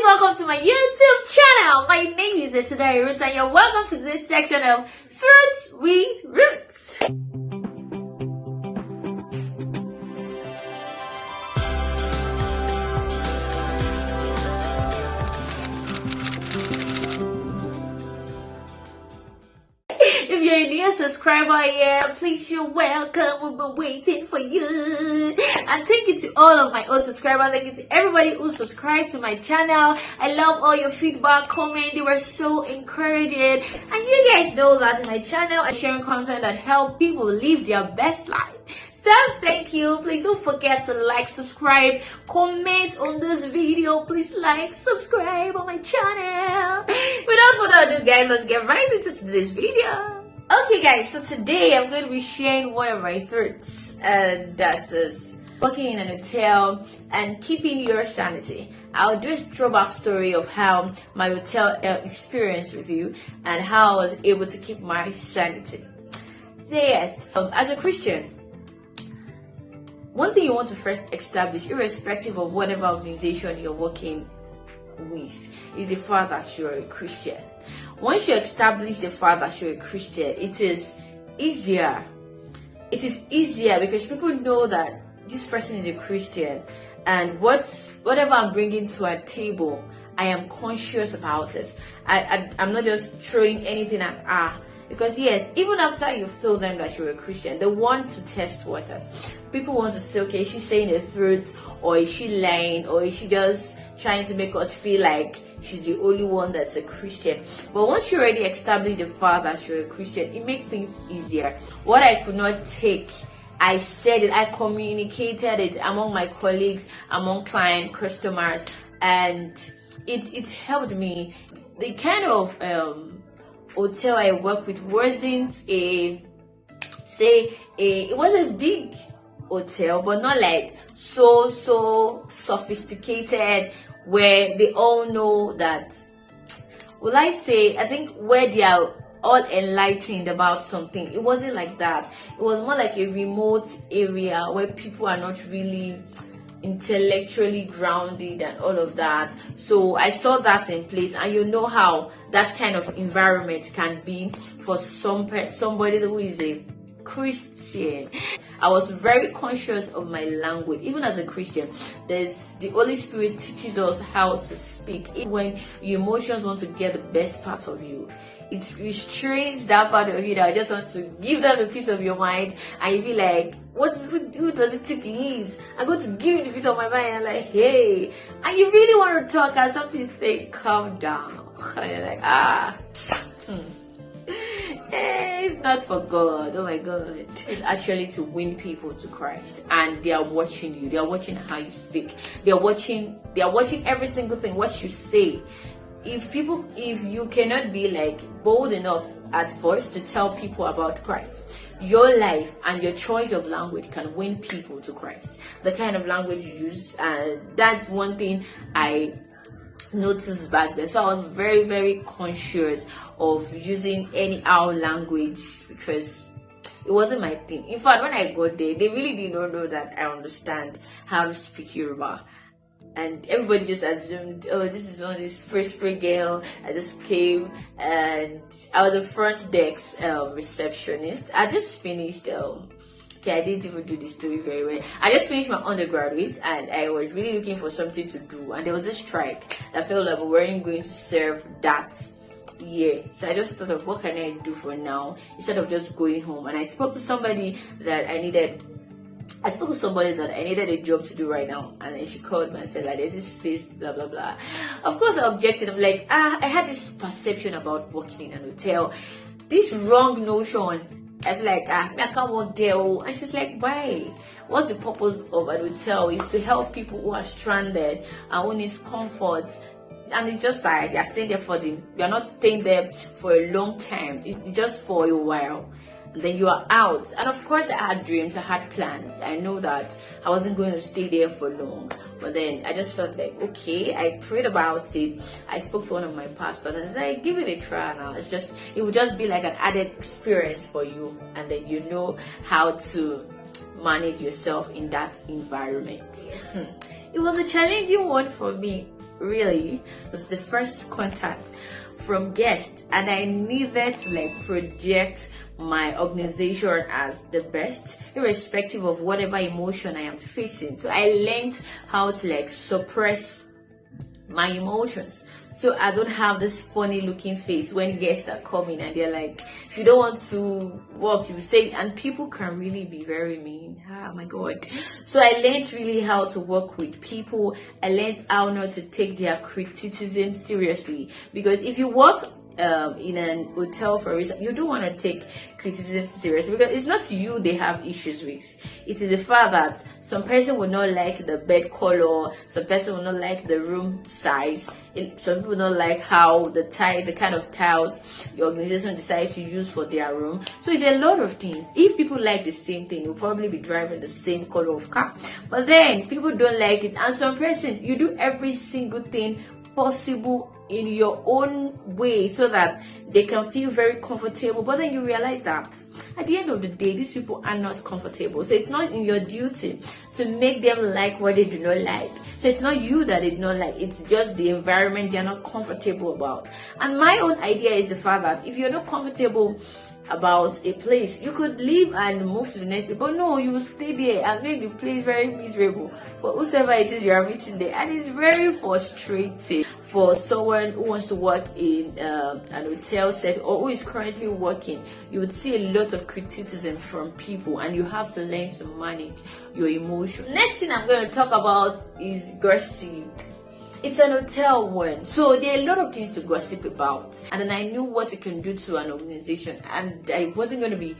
Please welcome to my YouTube channel. My name is Today Roots and you're welcome to this section of Fruits with Roots. If you're a new subscriber here, please, you're welcome. We've been waiting for you. And thank you to all of my old subscribers. Thank you to everybody who subscribed to my channel. I love all your feedback, comments. They were so encouraging. And you guys know that in my channel, I'm sharing content that help people live their best life. So thank you. Please don't forget to like, subscribe, comment on this video. Please like, subscribe on my channel. Without further ado, guys, let's get right into today's video. Okay guys, so today I'm going to be sharing one of my thoughts, and that is working in an hotel and keeping your sanity. I'll do a throwback story of how my hotel experience with you and how I was able to keep my sanity. So yes, as a Christian, one thing you want to first establish, irrespective of whatever organization you're working with, is the fact that you're a Christian. Once you establish the fact that you're a Christian, it is easier. It is easier because people know that this person is a Christian, and whatever I'm bringing to a table, I am conscious about it. I'm not just throwing anything at because yes, even after you've told them that you're a Christian, they want to test waters. People want to say, okay, is she saying the truth, or is she lying, or is she just trying to make us feel like she's the only one that's a Christian? But once you already establish the fact that you're a Christian, it makes things easier. What I could not take, I said it, I communicated it among my colleagues, among client customers, and it helped me. The kind of hotel I work with wasn't it was a big hotel, but not like so sophisticated where they all know that, I think where they are all enlightened about something. It wasn't like that. It was more like a remote area where people are not really intellectually grounded and all of that. So I saw that in place, and you know how that kind of environment can be for somebody who is a Christian. I was very conscious of my language. Even as a Christian, the Holy Spirit teaches us how to speak. Even when your emotions want to get the best part of you, it restrains that part of you that just want to give them the peace of your mind, and you feel like, who does it think he is? I'm going to give you the peace of my mind. And I'm like, hey, and you really want to talk, and something say, calm down. And you're like, hey, it's not for God. Oh my God. It's actually to win people to Christ, and they are watching you. They are watching how you speak. They are watching every single thing, what you say. If you cannot be like bold enough at first to tell people about Christ, your life and your choice of language can win people to Christ. The kind of language you use, that's one thing I noticed back then. So I was very, very conscious of using anyhow language because it wasn't my thing. In fact, when I got there, they really did not know that I understand how to speak Yoruba. And everybody just assumed, oh, this is one of this free girl. I just came, and I was the front desk receptionist. I just finished. Okay, I didn't even do this story very well. I just finished my undergraduate, and I was really looking for something to do. And there was a strike. I felt like we weren't going to serve that year. So I just thought of what can I do for now instead of just going home. And I spoke to somebody that I needed a job to do right now, and then she called me and said, like, there's this space, blah blah blah. Of course I objected. I'm like, I had this perception about working in an hotel, this wrong notion. I feel like, I can't work there. And she's like, why? What's the purpose of an hotel? Is to help people who are stranded and who needs comfort. And it's just like you're staying there you're not staying there for a long time. It's just for a while. And then you are out. And of course I had dreams, I had plans. I know that I wasn't going to stay there for long. But then I just felt like, okay, I prayed about it. I spoke to one of my pastors and I said, like, give it a try now. It would just be like an added experience for you. And then you know how to manage yourself in that environment. It was a challenging one for me. really was the first contact from guests, and I needed to like project my organization as the best, irrespective of whatever emotion I am facing. So I learned how to like suppress my emotions, so I don't have this funny looking face when guests are coming and they're like, if you don't want to walk, you say, and people can really be very mean. Oh my god. So I learned really how to work with people. I learned how not to take their criticism seriously, because if you work in an hotel for a reason, you don't want to take criticism seriously, because it's not you they have issues with. It is the fact that some person will not like the bed color, some person will not like the room size, some people will not like how the kind of tiles your organization decides to use for their room. So it's a lot of things. If people like the same thing, you'll probably be driving the same color of car, but then people don't like it, and some persons, you do every single thing possible in your own way so that they can feel very comfortable, but then you realize that at the end of the day these people are not comfortable. So it's not in your duty to make them like what they do not like. So it's not you that they do not like, it's just the environment they're not comfortable about. And my own idea is the fact that if you're not comfortable about a place, you could leave and move to the next place, but no, you will stay there and make the place very miserable for whoever it is you are meeting there. And it's very frustrating for someone who wants to work in an hotel set, or who is currently working. You would see a lot of criticism from people, and you have to learn to manage your emotions. Next thing I'm going to talk about is gossip. It's an hotel one, so there are a lot of things to gossip about, and then I knew what it can do to an organization, and I wasn't going to be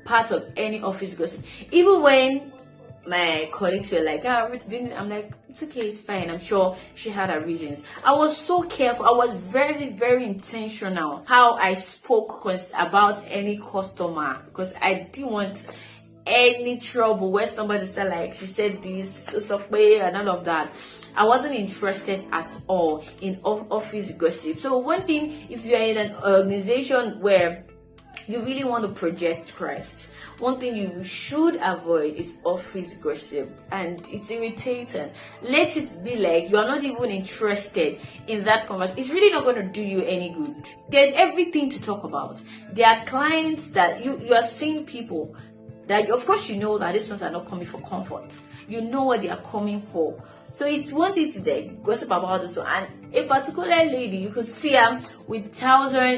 part of any office gossip. Even when my colleagues were like, Ruth didn't, I'm like, it's okay, it's fine, I'm sure she had her reasons. I was so careful. I was very, very intentional how I spoke about any customer, because I didn't want any trouble where somebody start like, she said this, and all of that. I wasn't interested at all in office gossip. So one thing, if you are in an organization where you really want to project Christ, one thing you should avoid is office gossip, and it's irritating. Let it be like you are not even interested in that conversation. It's really not going to do you any good. There's everything to talk about. There are clients that you are seeing people that, of course, you know that these ones are not coming for comfort. You know what they are coming for. So it's one thing to gossip about this one. And a particular lady, you could see her with several,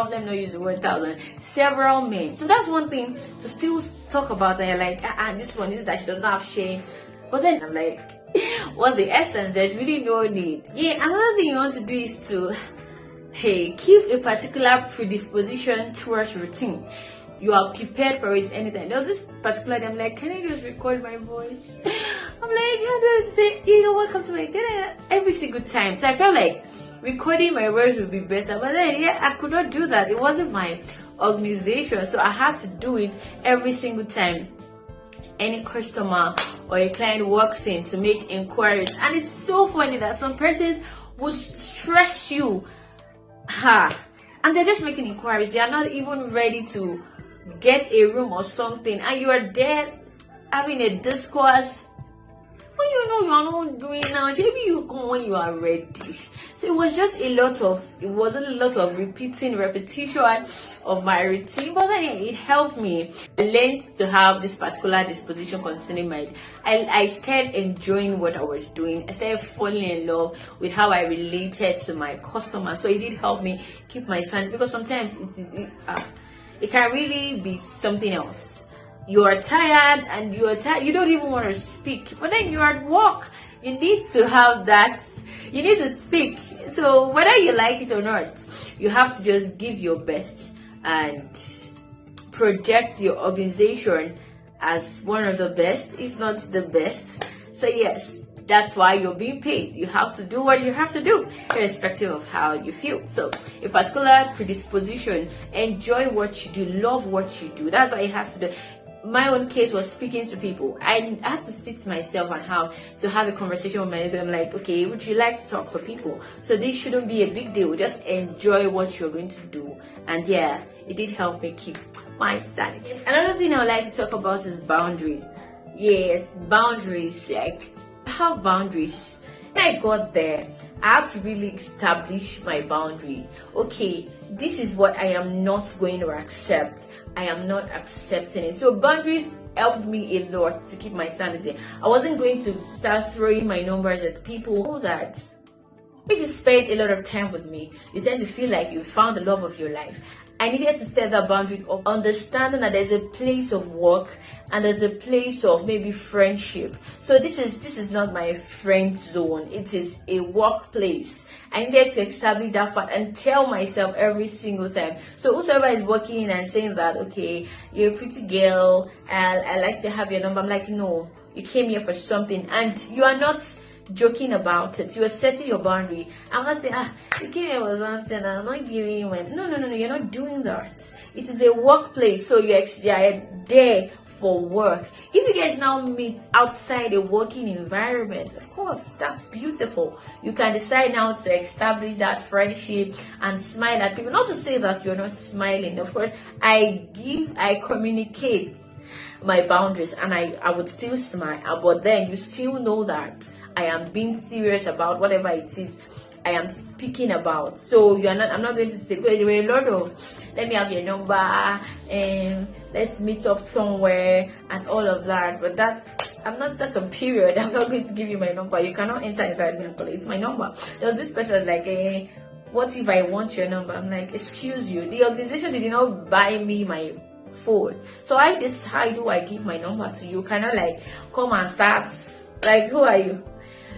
let me not use the word thousand, several men. So that's one thing to still talk about. And you're like, this one is that she doesn't have shame. But then I'm like, what's the essence? There's really no need. Yeah, another thing you want to do is to, keep a particular predisposition towards routine. You are prepared for it anytime. There was this particular day, I'm like, can I just record my voice? I'm like, how do I say, welcome to my dinner every single time? So I felt like recording my voice would be better, but then I could not do that. It wasn't my organization, so I had to do it every single time any customer or a client walks in to make inquiries. And it's so funny that some persons would stress you, and they're just making inquiries. They are not even ready to get a room or something, and you are there having a discourse when you know you are not doing now. Maybe you come when you are ready. So it wasn't a lot of repetition of my routine, but then it helped me. I learned to have this particular disposition concerning I started enjoying what I was doing. I started falling in love with how I related to my customers. So it did help me keep my sanity, because sometimes it can really be something else. You are tired and you don't even want to speak, but then you're at work. You need to have that. You need to speak. So whether you like it or not, you have to just give your best and project your organization as one of the best, if not the best. So yes, that's why you're being paid. You have to do what you have to do, irrespective of how you feel. So a particular predisposition, enjoy what you do, love what you do. That's what it has to do. My own case was speaking to people. I had to sit myself and have a conversation with my neighbor. I'm like, okay, would you like to talk for people? So this shouldn't be a big deal. Just enjoy what you're going to do. And yeah, it did help me keep my sanity. Another thing I would like to talk about is boundaries. Yes, boundaries. Like, have boundaries. When I got there, I had to really establish my boundary. Okay, this is what I am not going to accept. I am not accepting it. So boundaries helped me a lot to keep my sanity. I wasn't going to start throwing my numbers at people. Know that if you spend a lot of time with me, you tend to feel like you found the love of your life. I needed to set that boundary of understanding that there's a place of work and there's a place of maybe friendship. So this is not my friend zone. It is a workplace. I needed to establish that fact and tell myself every single time. So whoever is walking in and saying that, okay, you're a pretty girl, I like to have your number. I'm like, no, you came here for something and you are not joking about it. You are setting your boundary. I'm not saying, you came here for something, I'm not giving you my... No, you're not doing that. It is a workplace, so you're there for work. If you guys now meet outside a working environment, of course, that's beautiful. You can decide now to establish that friendship and smile at people. Not to say that you're not smiling. Of course, I communicate my boundaries and I would still smile, but then you still know that I am being serious about whatever it is I am speaking about. So I'm not going to say, well, there were a lot of, let me have your number and let's meet up somewhere and all of that. But that's a period. I'm not going to give you my number. You cannot enter inside me and call it. It's my number. There was this person like, what if I want your number? I'm like, excuse you. The organization did not buy me my phone. So I decide who I give my number to. You cannot like come and start like, who are you?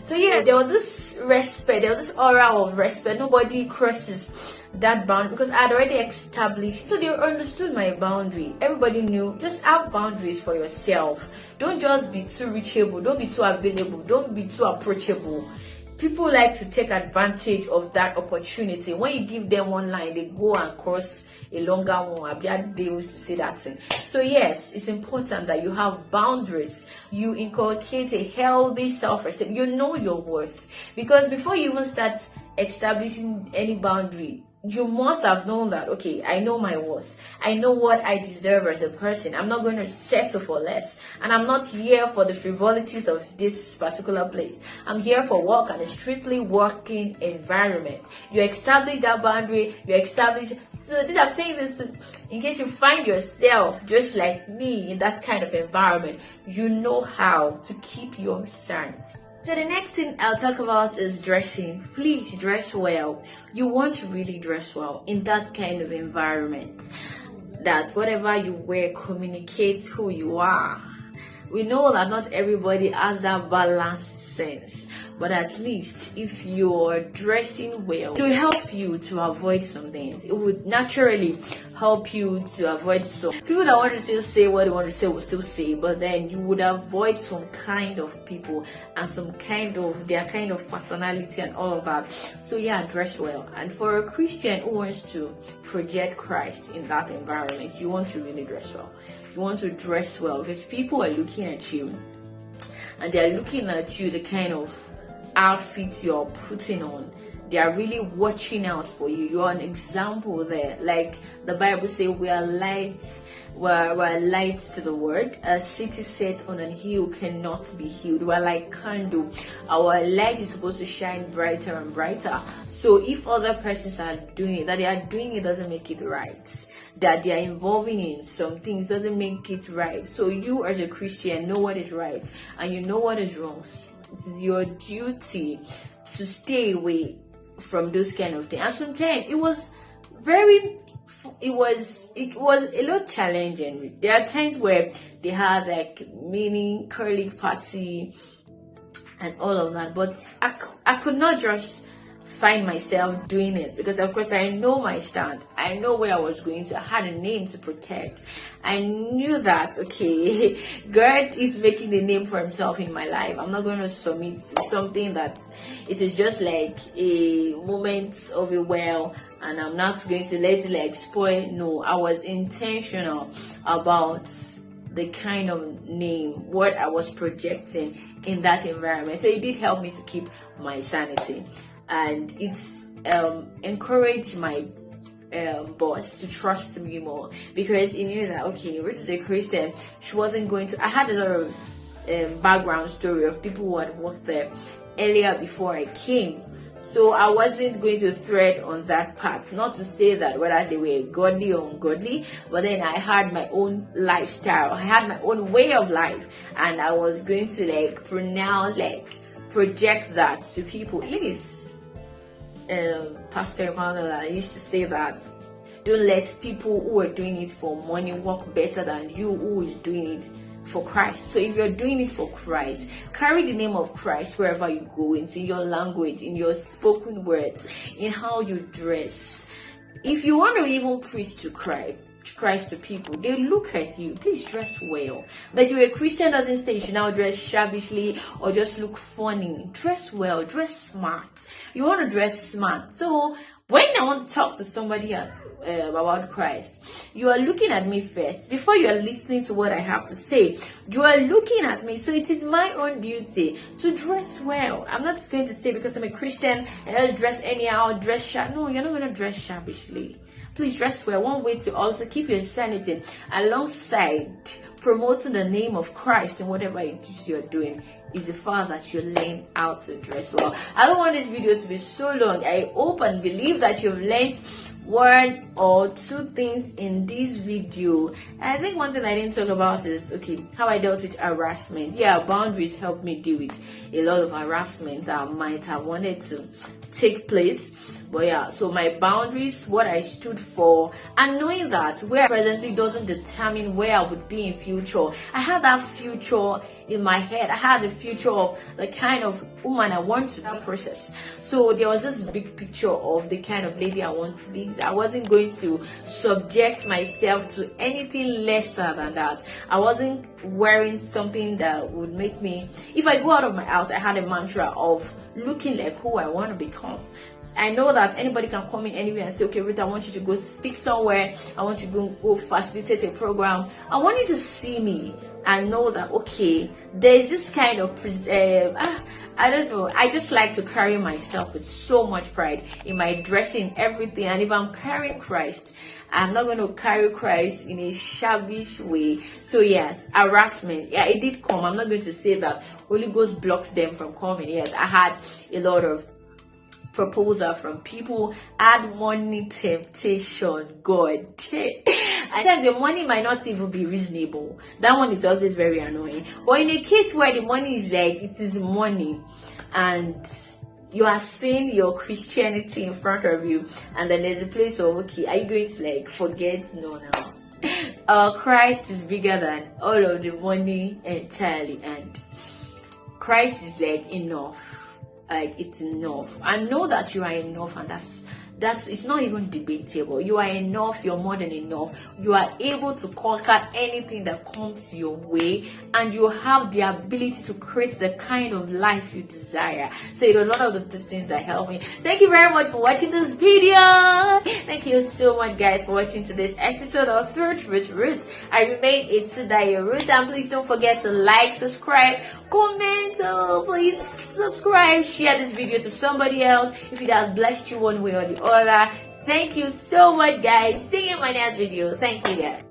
So yeah, there was this respect, there was this aura of respect. Nobody crosses that boundary because I had already established. So they understood my boundary. Everybody knew, just have boundaries for yourself. Don't just be too reachable. Don't be too available. Don't be too approachable. People like to take advantage of that opportunity. When you give them one line, they go and cross a longer one. I've had deals to say that thing. So yes, it's important that you have boundaries. You inculcate a healthy self-esteem. You know your worth. Because before you even start establishing any boundary, you must have known that, okay, I know my worth. I know what I deserve as a person. I'm not going to settle for less. And I'm not here for the frivolities of this particular place. I'm here for work and a strictly working environment. You establish that boundary. You establish... So I'm saying this in case you find yourself just like me in that kind of environment. You know how to keep your sanity. So the next thing I'll talk about is dressing. Please dress well. You want to really dress well in that kind of environment. That whatever you wear communicates who you are. We know that not everybody has that balanced sense, but at least if you're dressing well, it will help you to avoid some things. It would naturally help you to avoid some people that want to still say what they want to say will still say, but then you would avoid some kind of people and some kind of their kind of personality and all of that. So yeah, dress well. And for a Christian who wants to project Christ in that environment, you want to really dress well. You want to dress well because people are looking at you and they are looking at you, the kind of outfits you're putting on. They are really watching out for you. You are an example there. Like the Bible says, we are lights. We're lights to the world. A city set on a hill cannot be hid. We're like candle. Our light is supposed to shine brighter and brighter. So if other persons are doing it, that they are doing it doesn't make it right. That they are involving in some things doesn't make it right. So you as a Christian know what is right and you know what is wrong. It is your duty to stay away from those kind of things. And sometimes it was a lot challenging. There are times where they had like mini curly party and all of that, but I could not just find myself doing it because of course I know my stand. I know where I was going to. I had a name to protect. I knew that, okay, God is making a name for himself in my life. I'm not going to submit something that it is just like a moment of a well and I'm not going to let it like spoil. No, I was intentional about the kind of name, what I was projecting in that environment. So it did help me to keep my sanity. And it's encouraged my boss to trust me more because he knew that, okay, Ruth is a Christian. She wasn't going to... I had a lot of background story of people who had worked there earlier before I came. So I wasn't going to thread on that part. Not to say that whether they were godly or ungodly, but then I had my own lifestyle. I had my own way of life, and I was going to project that to people. Please, Pastor Emmanuel used to say that don't let people who are doing it for money work better than you who is doing it for Christ. So if you're doing it for Christ, carry the name of Christ wherever you go, into your language, in your spoken words, in how you dress. If you want to even preach to Christ to people, they look at you. Please dress well. That you're a Christian doesn't say you should now dress shavishly or just look funny. Dress well, dress smart. You want to dress smart. So when I want to talk to somebody about Christ, you are looking at me first before you are listening to what I have to say. You are looking at me, so it is my own duty to dress well. I'm not going to say because I'm a Christian and I'll dress anyhow, dress sharp. No, you're not going to dress sharpishly. Please dress well. One way to also keep your sanity alongside promoting the name of Christ in whatever it is you're doing is the fact that you learn how to dress well. I don't want this video to be so long. I hope and believe that you've learned one or two things in this video. I think one thing I didn't talk about is how I dealt with harassment. Boundaries helped me deal with a lot of harassment that might have wanted to take place. But so my boundaries, what I stood for, and knowing that where I presently doesn't determine where I would be in future. I had that future in my head. I had the future of the kind of woman I want to that process. So there was this big picture of the kind of lady I want to be. I wasn't going to subject myself to anything lesser than that. I wasn't wearing something that would make me, if I go out of my house, I had a mantra of looking like who I want to become. I know that anybody can come in anywhere and say, okay, Rita, I want you to go speak somewhere. I want you to go facilitate a program. I want you to see me and know that, okay, there's this kind of, I don't know. I just like to carry myself with so much pride in my dressing, everything. And if I'm carrying Christ, I'm not going to carry Christ in a shabbish way. So yes, harassment. It did come. I'm not going to say that Holy Ghost blocked them from coming. Yes, I had a lot of proposal from people, had money temptation. God, I said the money might not even be reasonable. That one is always very annoying. But in a case where the money is it is money, and you are seeing your Christianity in front of you, and then there's a place of, okay, are you going to forget? No. Christ is bigger than all of the money entirely, and Christ is enough. It's enough. I know that you are enough, and that's it's not even debatable. You are enough. You're more than enough. You are able to conquer anything that comes your way, and you have the ability to create the kind of life you desire. So a lot of these things that help me. Thank you very much for watching this video. Thank you so much, guys, for watching today's episode of Third Roots. I remain Itsudayo Root, and please don't forget to like, subscribe, comment, please subscribe, share this video to somebody else if it has blessed you one way or the other. Thank you so much, guys. See you in my next video. Thank you, guys.